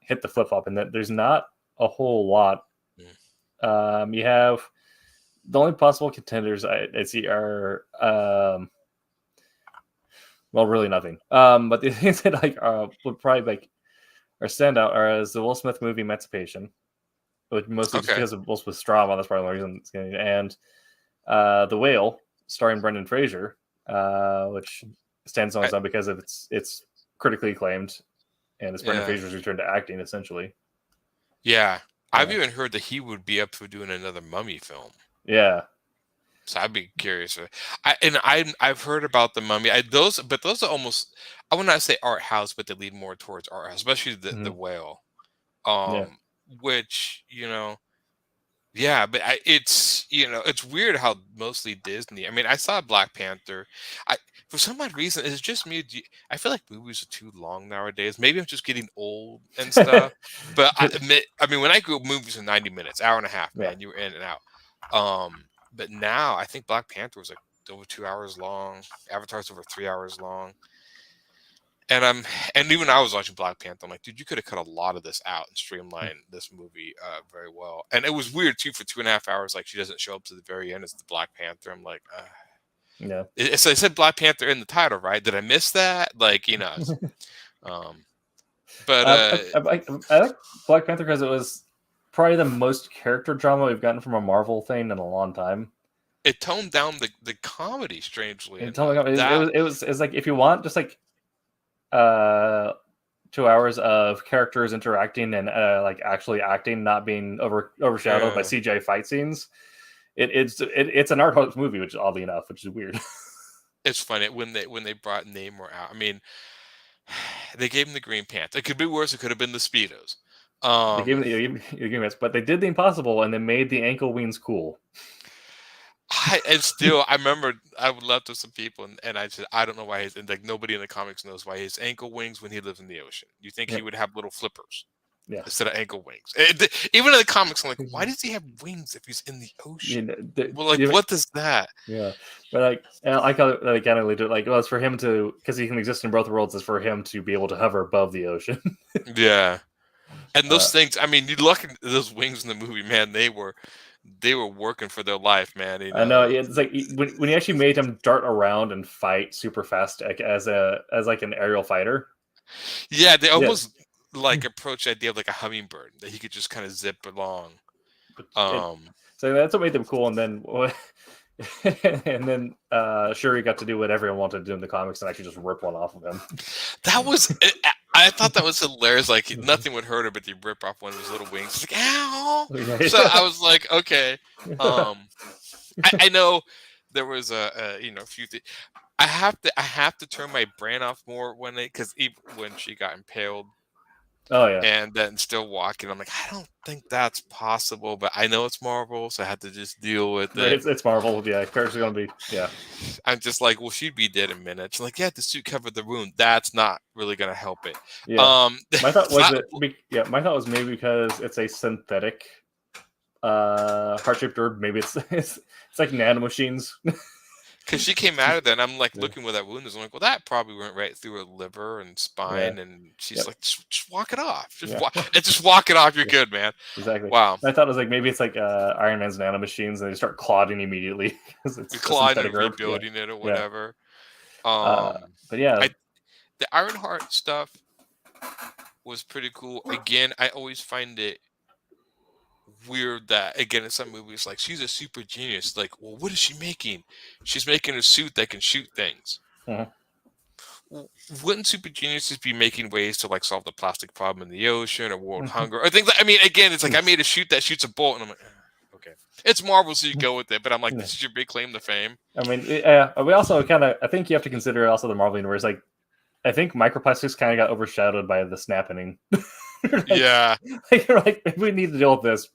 hit the flip flop, and that there's not a whole lot. You have the only possible contenders I see are really nothing. But the things that would probably are standout are as the Will Smith movie Emancipation, which mostly just because of Will Smith's drama. That's probably the reason it's getting, and The Whale starring Brendan Fraser, which stands on its own because of it's critically acclaimed, and it's Brendan Fraser's return to acting, essentially. Yeah, I've even heard that he would be up for doing another Mummy film. Yeah, so I'd be curious. I've heard about the Mummy. Those are almost, I would not say art house, but they lead more towards art house, especially the Whale, which yeah, but it's weird how mostly Disney. I mean, I saw Black Panther. For some odd reason, it's just me. I feel like movies are too long nowadays. Maybe I'm just getting old and stuff. But I mean, when I grew up, movies were 90 minutes, hour and a half, man. You were in and out. But now I think Black Panther was like over 2 hours long. Avatar's over 3 hours long. And even I was watching Black Panther. I'm like, dude, you could have cut a lot of this out and streamlined this movie very well. And it was weird too. For 2.5 hours, like she doesn't show up to the very end as the Black Panther. I'm like, So I said Black Panther in the title, right? Did I miss that? But I like Black Panther because it was probably the most character drama we've gotten from a Marvel thing in a long time. It toned down the comedy strangely. It was like, if you want just 2 hours of characters interacting and actually acting, not being overshadowed by CGI fight scenes. It's an art house movie, which is oddly enough, which is weird. It's funny when they brought Namor out. I mean, they gave him the green pants. It could be worse. It could have been the Speedos. They gave him the green pants, but they did the impossible and they made the ankle wings cool. I remember I would love to some people, and I said, I don't know why nobody in the comics knows why his ankle wings when he lives in the ocean. You think he would have little flippers instead of ankle wings? Even in the comics, I'm like, why does he have wings if he's in the ocean? What does that? Yeah, but I kind of lead it it's for him to, because he can exist in both worlds. Is for him to be able to hover above the ocean. Yeah, and those things. I mean, you look at those wings in the movie, man. They were working for their life, man. I know. It's like when you actually made him dart around and fight super fast as an aerial fighter. Yeah, they almost approach the idea of like a hummingbird that he could just kind of zip along. So that's what made them cool. And then And then Shuri got to do what everyone wanted to do in the comics and actually just rip one off of him. That was, I thought that was hilarious. Like, nothing would hurt her, but they rip off one of his little wings. It's like, ow! So I was like, okay. I know there was a few things. I have to turn my brain off more because when she got impaled. Oh yeah. And then still walking. I'm like, I don't think that's possible, but I know it's Marvel, so I have to just deal with it. It's Marvel, yeah. Character's gonna be, yeah. I'm just like, well, she'd be dead in minutes. Like, yeah, the suit covered the wound. That's not really gonna help it. Yeah. My thought was my thought was maybe because it's a synthetic heart-shaped herb. Maybe it's like nanomachines. Because she came out of there, and I'm like looking where that wound is. I'm like, well, that probably went right through her liver and spine. And she's like, just walk it off. Just walk it off. You're good, man. Exactly. Wow. I thought it was like maybe it's like Iron Man's nanomachines, and they start clotting immediately because it's clotting and rebuilding it or whatever. But yeah, the Ironheart stuff was pretty cool. Again, I always find it weird that, again, in some movies, like, she's a super genius. Like, well, what is she making? She's making a suit that can shoot things. Wouldn't super geniuses be making ways to, like, solve the plastic problem in the ocean or world hunger or things like, I mean, again, it's like, I made a suit that shoots a bolt, and I'm like, okay, it's Marvel, so you go with it, but I'm like, this is your big claim to fame. I mean, we also I think you have to consider also the Marvel universe. Like, I think microplastics kind of got overshadowed by the snapping. You're like, maybe we need to deal with this.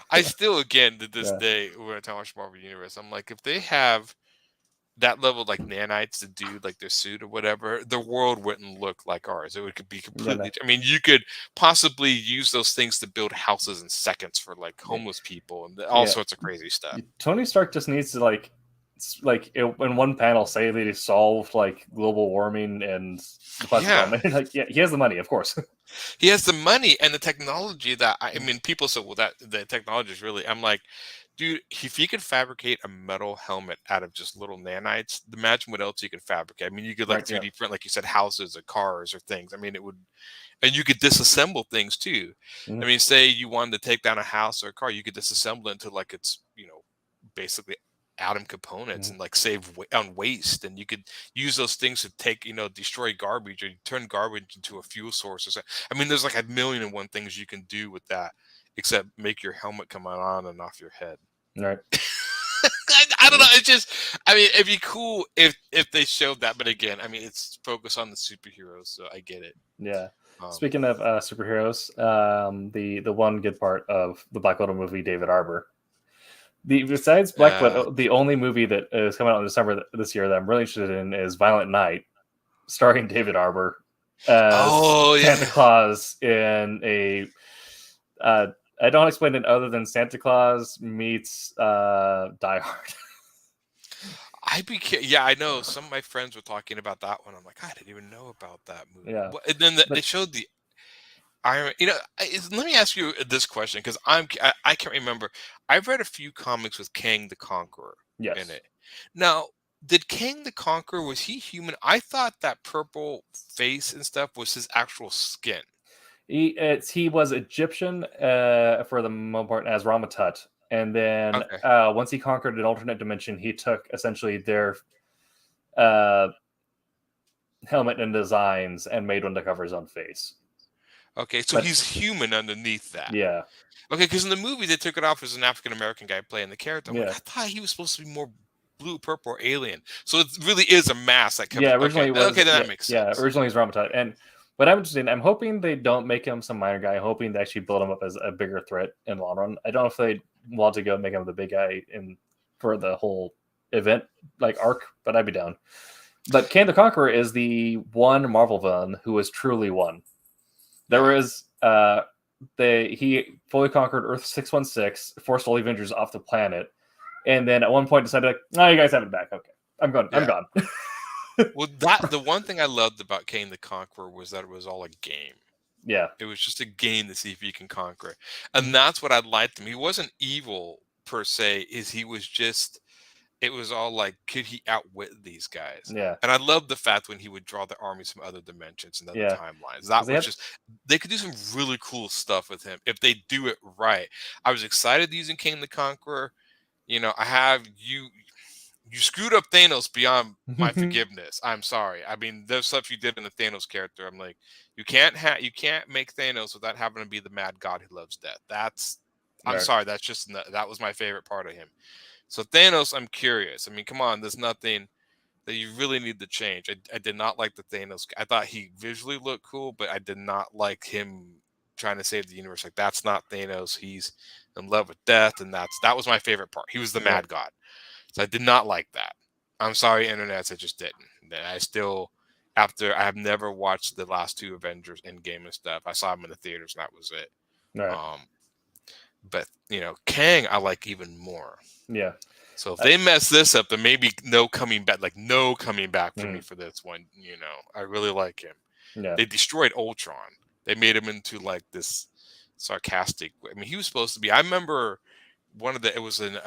I still, again, to this day, when I talk about Marvel Universe, I'm like, if they have that level of, like, nanites to do, like, their suit or whatever, the world wouldn't look like ours. It would be completely. I mean, you could possibly use those things to build houses in seconds for, like, homeless people and all sorts of crazy stuff. Tony Stark just needs to in one panel say that he solved, like, global warming and the plastic problem. Like, he has the money, of course. He has the money and the technology that I mean, people say, well, that the technology is really. I'm like, dude, if you could fabricate a metal helmet out of just little nanites, imagine what else you could fabricate. I mean, you could 3D print, like you said, houses or cars or things. I mean, it would, and you could disassemble things too. I mean, say you wanted to take down a house or a car, you could disassemble it into, like, it's, basically atom components and, like, save on waste, and you could use those things to take, destroy garbage or turn garbage into a fuel source or something. I mean, there's like a million and one things you can do with that, except make your helmet come on and off your head. Right. I don't know. It's just, I mean, it'd be cool if they showed that, but again, I mean, it's focused on the superheroes, so I get it. Yeah. Speaking of superheroes, the one good part of the Black Widow movie, David Harbour. Besides Black Widow, the only movie that is coming out in December this year that I'm really interested in is Violent Night, starring David Harbour as Santa Claus in a. I don't explain it other than Santa Claus meets Die Hard. I know some of my friends were talking about that one. I'm like, I didn't even know about that movie. Yeah. And then they showed the Iron. Let me ask you this question, because I can't remember. I've read a few comics with Kang the Conqueror in it. Now, did Kang the Conqueror, was he human? I thought that purple face and stuff was his actual skin. He was Egyptian for the most part as Ramatut, and then once he conquered an alternate dimension, he took essentially their helmet and designs and made one to cover his own face. Okay, so he's human underneath that. Yeah. Okay, because in the movie they took it off as an African American guy playing the character. Like, I thought he was supposed to be more blue, purple, or alien. So it really is a mask that comes. Yeah, originally was. Okay, then that makes sense. Yeah, originally he's Ramatut, and what I'm interested in, I'm hoping they don't make him some minor guy. I'm hoping they actually build him up as a bigger threat in the long run. I don't know if they want to go make him the big guy for the whole event arc, but I'd be down. But Kang the Conqueror is the one Marvel villain who is truly one. There was he fully conquered Earth 616, forced all the Avengers off the planet, and then at one point decided, like, no, you guys have it back. Okay, I'm gone. Yeah. I'm gone. Well, the one thing I loved about Kang the Conqueror was that it was all a game. Yeah, it was just a game to see if he can conquer it, and that's what I liked him. He wasn't evil per se; he was just. It was all like, could he outwit these guys? Yeah. And I love the fact when he would draw the armies from other dimensions and other timelines. That was they could do some really cool stuff with him if they do it right. I was excited using Kang the Conqueror. I have you. You screwed up Thanos beyond my forgiveness. I'm sorry. I mean, there's stuff you did in the Thanos character. I'm like, you can't make Thanos without having to be the mad god who loves death. I'm sorry. That's just that was my favorite part of him. So Thanos, I'm curious. I mean, come on. There's nothing that you really need to change. I did not like the Thanos. I thought he visually looked cool, but I did not like him trying to save the universe. Like, that's not Thanos. He's in love with death, and that was my favorite part. He was the mad god. So I did not like that. I'm sorry, internet, I just didn't. I still, after I have never watched the last two Avengers Endgame and stuff. I saw them in the theaters, and that was it. Right. But Kang, I like even more. Yeah. So if they mess this up, then maybe no coming back for me for this one. I really like him. Yeah. They destroyed Ultron. They made him into like this sarcastic. I mean, he was supposed to be. I remember. I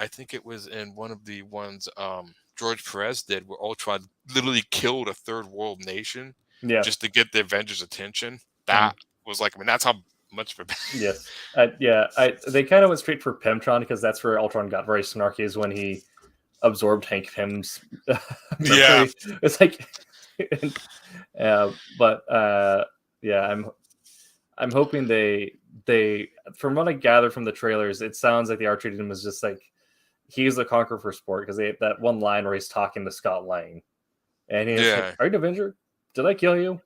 think it was in one of the ones George Perez did, where Ultron literally killed a third world nation just to get the Avengers' attention. That was like, I mean, that's how much of a yes. They kind of went straight for Pemtron because that's where Ultron got very snarky, is when he absorbed Hank Pym's yeah. It's like I'm hoping they from what I gather from the trailers, it sounds like they are treating him as just like he's the conqueror for sport, because they that one line where he's talking to Scott Lang and he's like, "Are you an Avenger? Did I kill you?"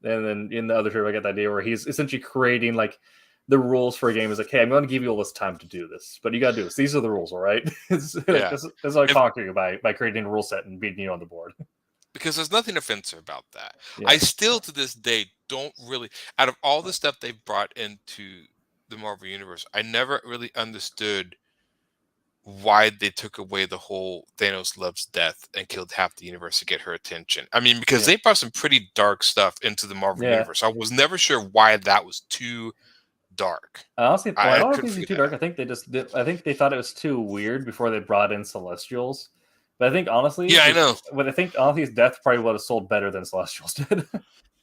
And then in the other trailer, I get the idea where he's essentially creating like the rules for a game. Is like, "Hey, I'm going to give you all this time to do this, but you got to do this. These are the rules, all right?" This is like conquering you by creating a rule set and beating you on the board. Because there's nothing offensive about that. Yeah. I still, to this day, don't really, out of all the stuff they've brought into the Marvel Universe, I never really understood why they took away the whole Thanos loves death and killed half the universe to get her attention. I mean, because they brought some pretty dark stuff into the Marvel Universe. I was never sure why that was too dark. Honestly, I don't think it's too dark. I think they thought it was too weird before they brought in Celestials. But I think honestly, I know. But I think honestly, his death probably would have sold better than Celestials did.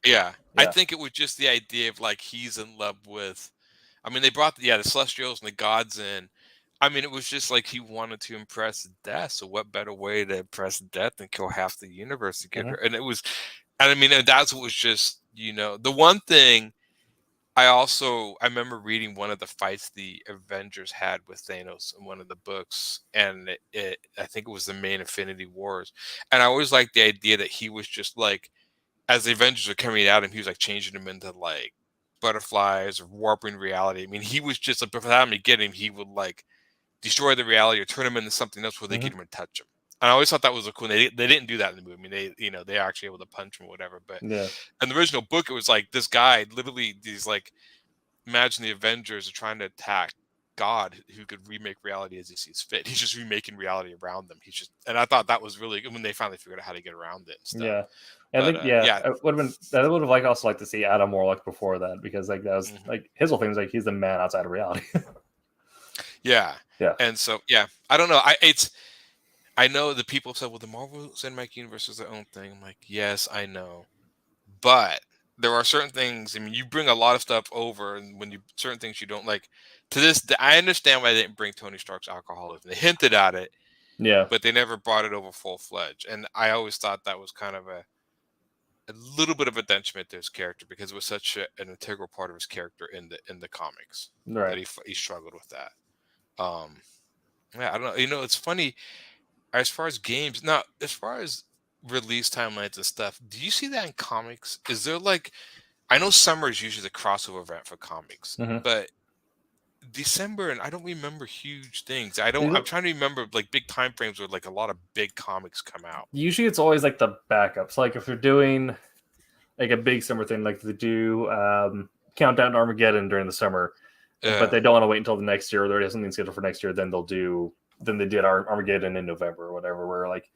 Yeah, I think it was just the idea of like he's in love with. I mean, they brought the Celestials and the gods in. I mean, it was just like he wanted to impress Death. So what better way to impress Death than kill half the universe to get her? And it was, and I mean, that's what was just the one thing. I remember reading one of the fights the Avengers had with Thanos in one of the books, and I think it was the main Infinity Wars. And I always liked the idea that he was just like, as the Avengers were coming at him, he was like changing them into like butterflies or warping reality. I mean, he was just like, for them to get him, he would like destroy the reality or turn him into something else where they get him and touch him. And I always thought that was a cool. They didn't do that in the movie. I mean, they are actually able to punch him or whatever. But in the original book, it was like this guy literally. These like, imagine the Avengers are trying to attack God, who could remake reality as he sees fit. He's just remaking reality around them. And I thought that was really good when they finally figured out how to get around it and stuff. Yeah. I think I would have liked to see Adam Warlock before that, because like that was like his whole thing was like he's the man outside of reality. Yeah. And so I don't know. I know the people said, well, the Marvel Cinematic Universe is their own thing. I'm like, yes, I know, but there are certain things. I mean, you bring a lot of stuff over, and when you certain things you don't like. To this, I understand why they didn't bring Tony Stark's alcoholism. They hinted at it, but they never brought it over full fledged. And I always thought that was kind of a little bit of a detriment to his character, because it was such an integral part of his character in the comics that he struggled with that. I don't know. It's funny as far as games. Now, as far as release timelines and stuff, do you see that in comics? Is there like, I know summer is usually the crossover event for comics, but December, and I don't remember huge things. I'm trying to remember like big time frames where like a lot of big comics come out. Usually it's always like the backups. Like if they're doing like a big summer thing, like they do Countdown to Armageddon during the summer, but they don't want to wait until the next year, or there is something scheduled for next year, then they did Armageddon in November or whatever, where like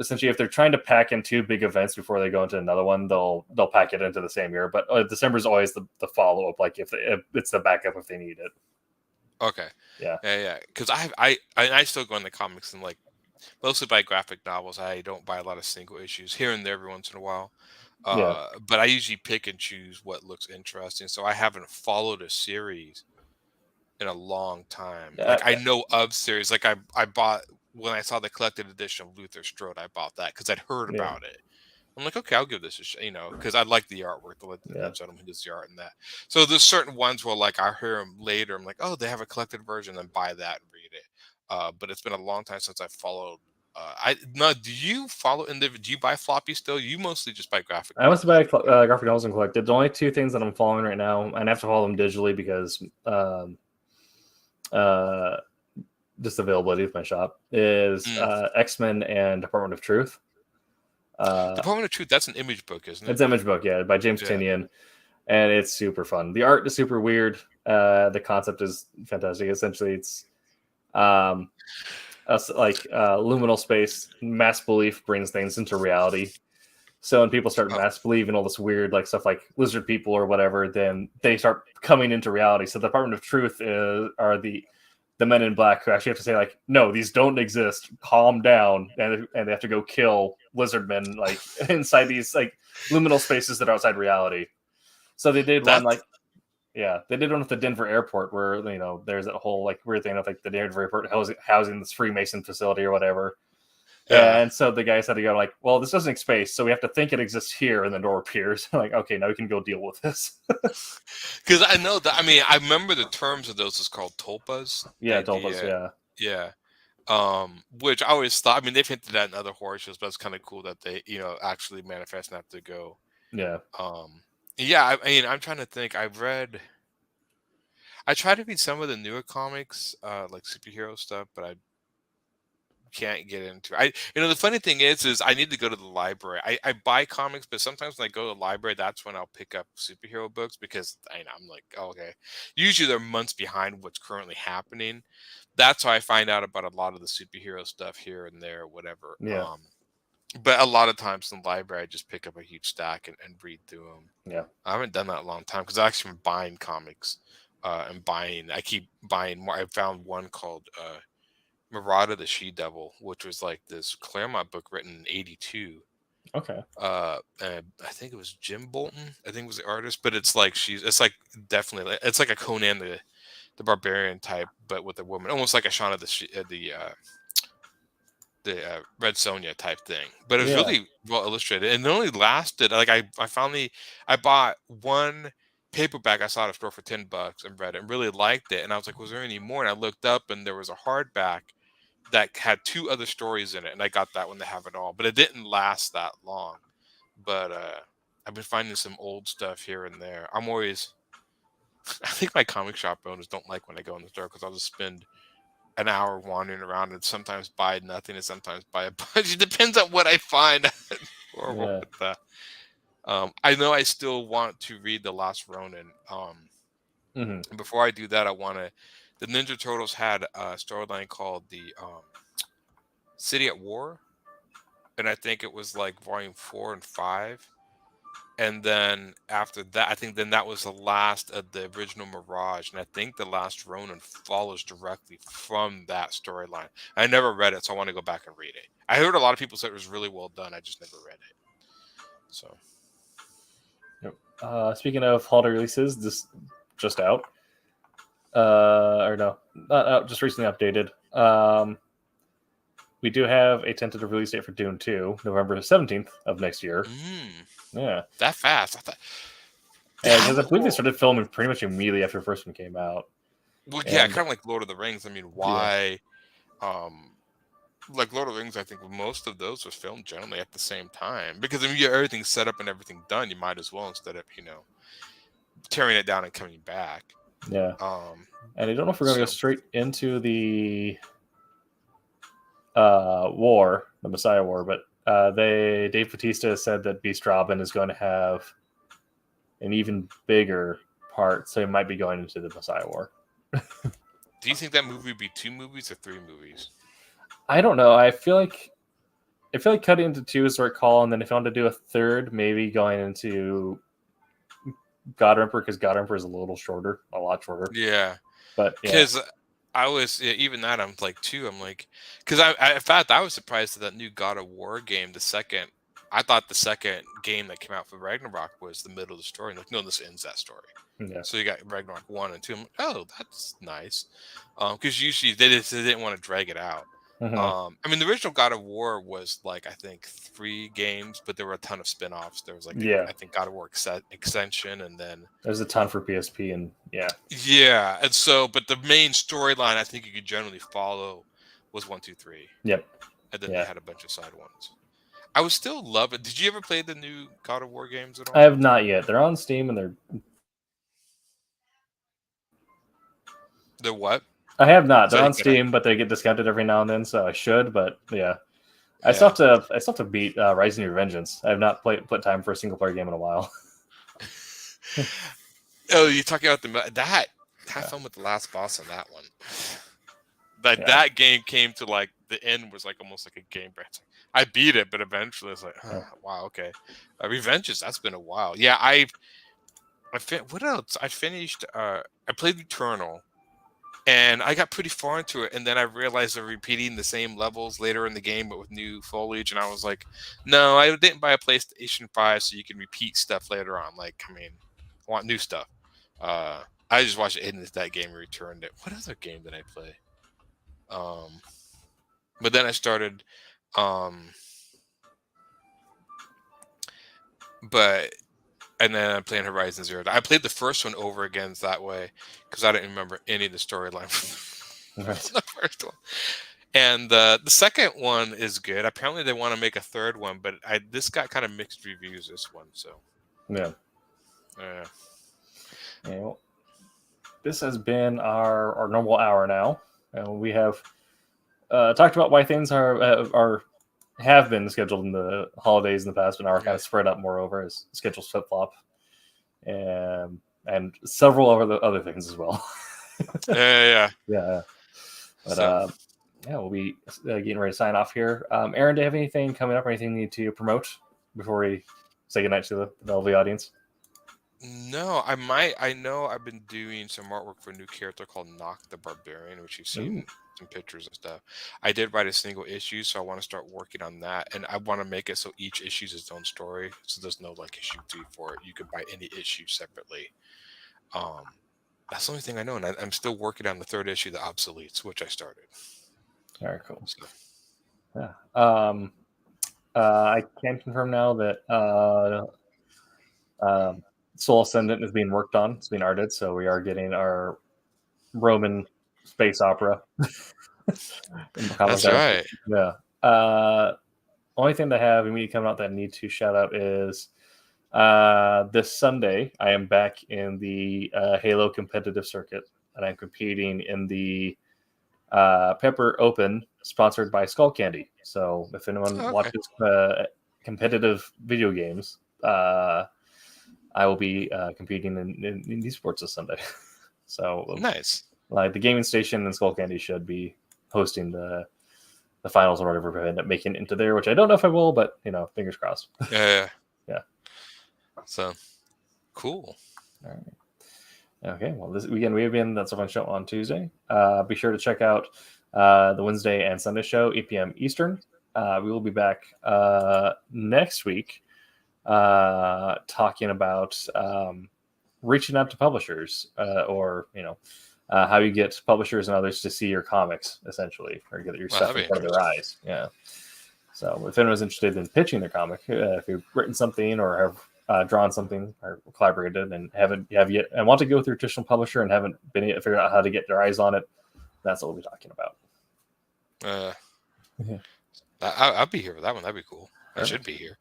essentially if they're trying to pack in two big events before they go into another one, they'll pack it into the same year. But December is always the follow-up, like if it's the backup if they need it. Okay. Yeah. Because I still go in the comics and like mostly buy graphic novels. I don't buy a lot of single issues here and there every once in a while. But I usually pick and choose what looks interesting. So I haven't followed a series in a long time. Like I know of series. Like I bought when I saw the collected edition of Luther Strode. I bought that because I'd heard about it. I'm like, okay, I'll give this a shot, because I like the artwork. The gentleman who does the art in that. So there's certain ones where like I hear them later. I'm like, oh, they have a collected version, then buy that and read it. But it's been a long time since I followed. Do you follow do you buy floppy still? You mostly just buy graphic. I mostly buy graphic novels and collected. The only two things that I'm following right now, and I have to follow them digitally because just availability of my shop, is X-Men and Department of Truth. Department of Truth, that's an Image book, isn't it? It's an Image book, yeah, by James Tynion, and it's super fun. The art is super weird. The concept is fantastic. Essentially, it's liminal space. Mass belief brings things into reality. So when people start mass believing all this weird like stuff like lizard people or whatever, then they start coming into reality. So the Department of Truth are the men in black who actually have to say like, no, these don't exist. Calm down, and they have to go kill lizard men like inside these like liminal spaces that are outside reality. So they did one like, they did one with the Denver airport where there's that whole like weird thing of like the Denver airport housing this Freemason facility or whatever. And so the guys had to go like, well, this doesn't exist space, so we have to think it exists here, and the door appears. Like, okay, now we can go deal with this. Because I know that. I mean, I remember the terms of those is called tulpas. Yeah, tulpas. Yeah. Which I always thought. I mean, they've hinted at in other horror shows, but it's kind of cool that they, actually manifest and have to go. Yeah. Yeah. I mean, I'm trying to think. I try to read some of the newer comics, like superhero stuff, but I can't get into it. The funny thing is I need to go to the library. I buy comics, but sometimes when I go to the library, that's when I'll pick up superhero books because I'm like, oh, okay. Usually they're months behind what's currently happening. That's how I find out about a lot of the superhero stuff here and there, whatever. Yeah. But a lot of times in the library, I just pick up a huge stack and read through them. Yeah. I haven't done that in a long time because I actually been buying comics I keep buying more. I found one called Perotta the She-Devil, which was like this Claremont book written in '82. Okay. And I think it was Jim Bolton. I think was the artist, but it's like it's like definitely it's like a Conan the Barbarian type, but with a woman, almost like a Shauna the Red Sonja type thing. But it was really well illustrated, and it only lasted like I bought one paperback I saw at a store for $10 and read it and really liked it, and I was like, was there any more? And I looked up, and there was a hardback that had 2 other stories in it, and I got that one to have it all, but it didn't last that long. But I've been finding some old stuff here and there. I'm always, I think my comic shop owners don't like when I go in the store because I'll just spend an hour wandering around and sometimes buy nothing and sometimes buy a bunch. It depends on what I find. With that. I know I still want to read The Last Ronin. Before I do that, the Ninja Turtles had a storyline called the City at War, and I think it was like volume 4 and 5. And then after that, I think then that was the last of the original Mirage, and I think The Last Ronin follows directly from that storyline. I never read it, so I want to go back and read it. I heard a lot of people say it was really well done. I just never read it. So. Speaking of holiday releases, this just out. Or no, not out, just recently updated. We do have a tentative release date for Dune 2, November 17th of next year. Yeah. That fast? I thought. Yeah, because I believe they started filming pretty much immediately after the first one came out. Well, yeah, kind of like Lord of the Rings. I mean, why? Yeah. Like Lord of the Rings, I think most of those was filmed generally at the same time. Because if you have everything set up and everything done, you might as well instead of, tearing it down and coming back. Yeah. And I don't know if we're going to go straight into the war, the Messiah War, but Dave Bautista said that Beast Robin is going to have an even bigger part, so he might be going into the Messiah War. Do you think that movie would be 2 movies or 3 movies? I don't know. I feel like cutting into 2 is the right call, and then if you want to do a third, maybe going into God Emperor, because God Emperor is a lot shorter. Yeah. But because I was even that I'm like 2. I'm like, because in fact I was surprised at that new God of War game, the second I thought the second game that came out for Ragnarok was the middle of the story. Like, no, this ends that story. Yeah. So you got Ragnarok 1 and 2. I'm like, oh, that's nice. Because usually they didn't want to drag it out. Mm-hmm. I mean, the original God of War was like, I think 3 games, but there were a ton of spin-offs. There was like, I think God of War extension, and then there's a ton for PSP, and yeah. And so, but the main storyline I think you could generally follow was 1, 2, 3. Yep. And then they had a bunch of side ones. I would still love it. Did you ever play the new God of War games at all? I have not yet. They're on Steam, and They're what? I have not. They're on Steam, but they get discounted every now and then, so I should. But I still have to beat Rising of Vengeance. I have not put time for a single player game in a while. Oh, you're talking about that? Have fun with the last boss on that one. But that game came to like the end was like almost like a game branch. I beat it, but eventually it's like, wow, okay. Revengeance, that's been a while. Yeah, what else? I finished. I played Eternal, and I got pretty far into it, and then I realized they're repeating the same levels later in the game, but with new foliage, and I was like, no, I didn't buy a PlayStation 5 so you can repeat stuff later on. Like, I mean, I want new stuff. I just watched it end that game and returned it. What other game did I play? But then I started, and then I'm playing Horizon Zero Dawn. I played the first one over again that way because I didn't remember any of the storyline from the first one. And the second one is good. Apparently they want to make a third one, but this got kind of mixed reviews, this one. So well, this has been our normal hour now. We have talked about why things have been scheduled in the holidays in the past, but now are kind of spread up more over as schedules flip flop, and several other things as well. Yeah. But we'll be getting ready to sign off here. Aaron, do you have anything coming up or anything you need to promote before we say goodnight to the LV audience? No, I might. I know I've been doing some artwork for a new character called Knox the Barbarian, which you've seen some pictures and stuff. I did write a single issue, so I want to start working on that, and I want to make it so each issue is its own story, so there's no like issue 2 for it. You can buy any issue separately. That's the only thing I know, and I'm still working on the 3rd issue, The Obsoletes, which I started. Very cool. So, I can confirm now that Soul Ascendant is being worked on. It's being arted, so we are getting our Roman space opera. That's right. Yeah. Only thing that I have immediately coming out that I need to shout out is this Sunday I am back in the Halo competitive circuit, and I'm competing in the Pepper Open, sponsored by Skull Candy. So if anyone watches competitive video games, I will be competing in these sports this Sunday. So nice. Like the gaming station and Skull Candy should be hosting the finals or whatever if I end up making it into there, which I don't know if I will, but fingers crossed. Yeah. So cool. All right. Okay. Well, this weekend we have been That's a Fun Show on Tuesday. Be sure to check out the Wednesday and Sunday show, 8 p.m. Eastern. We will be back next week talking about reaching out to publishers or how you get publishers and others to see your comics, essentially, or get your stuff in front of their eyes. Yeah. So if anyone's interested in pitching their comic, if you've written something or have drawn something or collaborated and haven't yet and want to go through a traditional publisher and haven't been able to figure out how to get their eyes on it, that's what we'll be talking about. I'll be here for that one. That'd be cool. I should be here.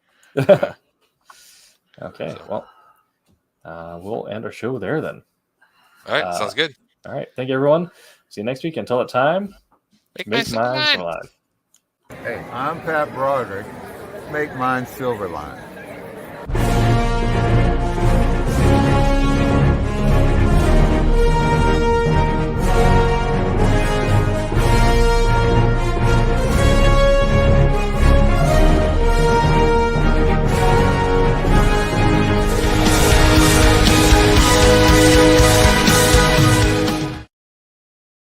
Okay. So. Well, we'll end our show there then. All right. Sounds good. All right. Thank you, everyone. See you next week. Until that time, make mine Silverline. Hey, I'm Pat Broderick. Make mine Silverline.